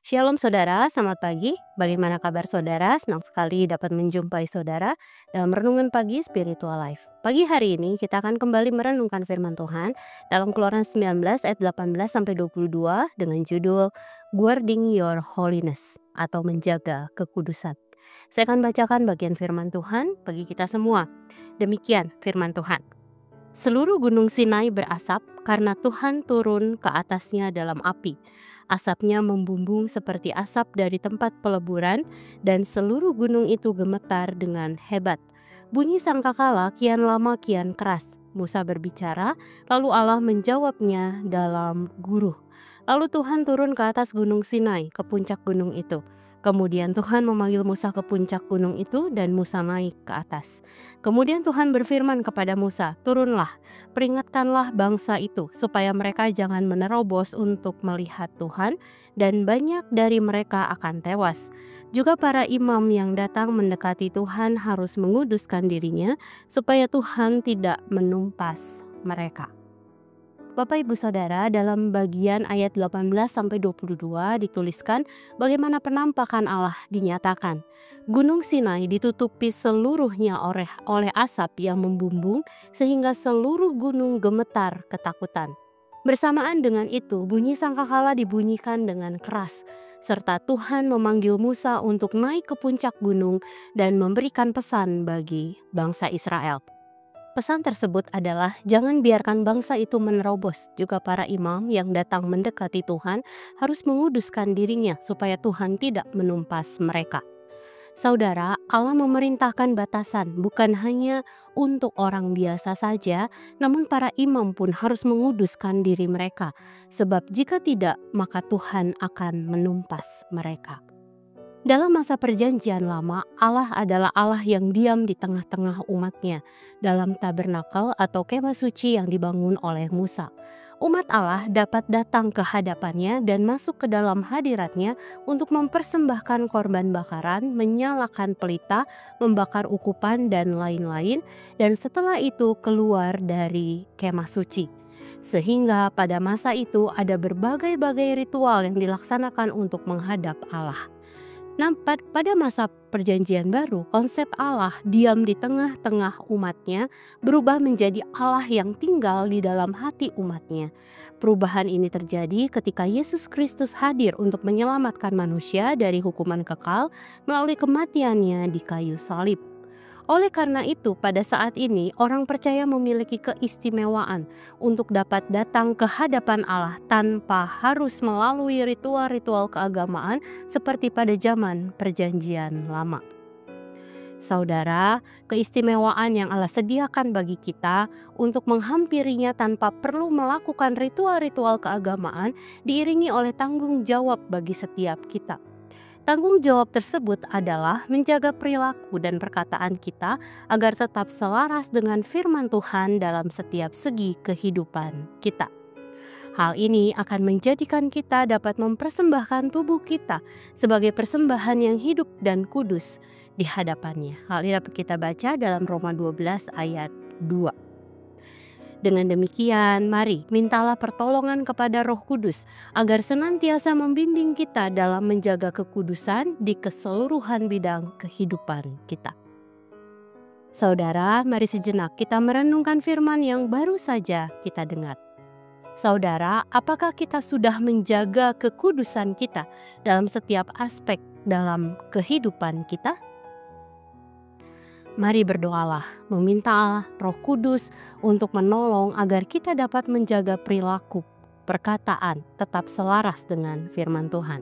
Shalom saudara, selamat pagi. Bagaimana kabar saudara? Senang sekali dapat menjumpai saudara dalam Renungan Pagi Spiritual Life. Pagi hari ini kita akan kembali merenungkan firman Tuhan dalam Keluaran 19 ayat 18 sampai 22 dengan judul Guarding Your Holiness atau menjaga kekudusan. Saya akan bacakan bagian firman Tuhan bagi kita semua. Demikian firman Tuhan. Seluruh gunung Sinai berasap karena Tuhan turun ke atasnya dalam api. Asapnya membumbung seperti asap dari tempat peleburan dan seluruh gunung itu gemetar dengan hebat. Bunyi sangkakala kian lama kian keras. Musa berbicara, lalu Allah menjawabnya dalam guruh. Lalu Tuhan turun ke atas gunung Sinai, ke puncak gunung itu. Kemudian Tuhan memanggil Musa ke puncak gunung itu dan Musa naik ke atas. Kemudian Tuhan berfirman kepada Musa, "Turunlah, peringatkanlah bangsa itu supaya mereka jangan menerobos untuk melihat Tuhan dan banyak dari mereka akan tewas. Juga para imam yang datang mendekati Tuhan harus menguduskan dirinya supaya Tuhan tidak menumpas mereka." Bapak Ibu Saudara, dalam bagian ayat 18 sampai 22 dituliskan bagaimana penampakan Allah dinyatakan. Gunung Sinai ditutupi seluruhnya oleh asap yang membumbung sehingga seluruh gunung gemetar ketakutan. Bersamaan dengan itu, bunyi sangkakala dibunyikan dengan keras, serta Tuhan memanggil Musa untuk naik ke puncak gunung dan memberikan pesan bagi bangsa Israel. Pesan tersebut adalah jangan biarkan bangsa itu menerobos. Juga para imam yang datang mendekati Tuhan harus menguduskan dirinya supaya Tuhan tidak menumpas mereka. Saudara, Allah memerintahkan batasan bukan hanya untuk orang biasa saja, namun para imam pun harus menguduskan diri mereka. Sebab jika tidak, maka Tuhan akan menumpas mereka. Dalam masa perjanjian lama, Allah adalah Allah yang diam di tengah-tengah umatnya dalam tabernakel atau kemah suci yang dibangun oleh Musa. Umat Allah dapat datang ke hadapannya dan masuk ke dalam hadiratnya untuk mempersembahkan korban bakaran, menyalakan pelita, membakar ukupan dan lain-lain, dan setelah itu keluar dari kemah suci. Sehingga pada masa itu ada berbagai-bagai ritual yang dilaksanakan untuk menghadap Allah. Nah, pada masa perjanjian baru, konsep Allah diam di tengah-tengah umatnya berubah menjadi Allah yang tinggal di dalam hati umatnya. Perubahan ini terjadi ketika Yesus Kristus hadir untuk menyelamatkan manusia dari hukuman kekal melalui kematiannya di kayu salib. Oleh karena itu, pada saat ini orang percaya memiliki keistimewaan untuk dapat datang ke hadapan Allah tanpa harus melalui ritual-ritual keagamaan seperti pada zaman Perjanjian Lama. Saudara, keistimewaan yang Allah sediakan bagi kita untuk menghampirinya tanpa perlu melakukan ritual-ritual keagamaan diiringi oleh tanggung jawab bagi setiap kita. Tanggung jawab tersebut adalah menjaga perilaku dan perkataan kita agar tetap selaras dengan firman Tuhan dalam setiap segi kehidupan kita. Hal ini akan menjadikan kita dapat mempersembahkan tubuh kita sebagai persembahan yang hidup dan kudus di hadapannya. Hal ini dapat kita baca dalam Roma 12 ayat 2. Dengan demikian, mari mintalah pertolongan kepada Roh Kudus agar senantiasa membimbing kita dalam menjaga kekudusan di keseluruhan bidang kehidupan kita. Saudara, mari sejenak kita merenungkan firman yang baru saja kita dengar. Saudara, apakah kita sudah menjaga kekudusan kita dalam setiap aspek dalam kehidupan kita? Mari berdoalah, meminta Roh Kudus untuk menolong agar kita dapat menjaga perilaku, perkataan tetap selaras dengan firman Tuhan.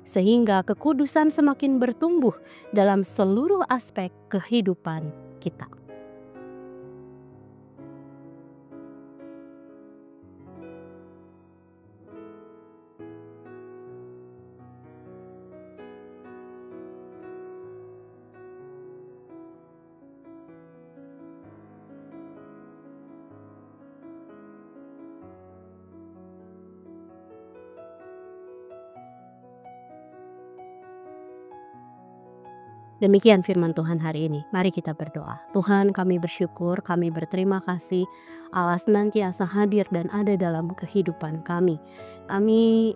Sehingga kekudusan semakin bertumbuh dalam seluruh aspek kehidupan kita. Demikian firman Tuhan hari ini. Mari kita berdoa. Tuhan, kami bersyukur, kami berterima kasih Allah senantiasa hadir dan ada dalam kehidupan kami. Kami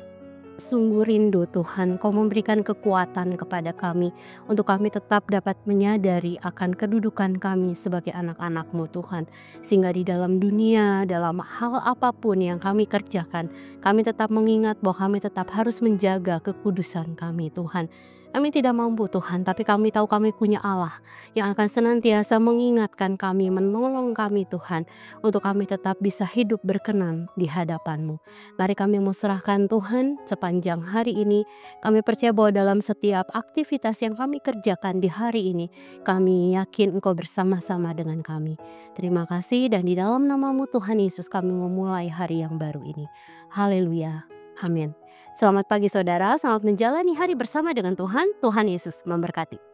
sungguh rindu Tuhan, Kau memberikan kekuatan kepada kami untuk kami tetap dapat menyadari akan kedudukan kami sebagai anak-anak-Mu Tuhan. Sehingga di dalam dunia, dalam hal apapun yang kami kerjakan, kami tetap mengingat bahwa kami tetap harus menjaga kekudusan kami Tuhan. Kami tidak mampu Tuhan, tapi kami tahu kami punya Allah yang akan senantiasa mengingatkan kami, menolong kami Tuhan, untuk kami tetap bisa hidup berkenan di hadapan-Mu. Mari kami mau serahkan Tuhan sepanjang hari ini. Kami percaya bahwa dalam setiap aktivitas yang kami kerjakan di hari ini, kami yakin Engkau bersama-sama dengan kami. Terima kasih dan di dalam nama-Mu Tuhan Yesus kami memulai hari yang baru ini. Haleluya. Amin. Selamat pagi saudara, selamat menjalani hari bersama dengan Tuhan. Tuhan Yesus memberkati.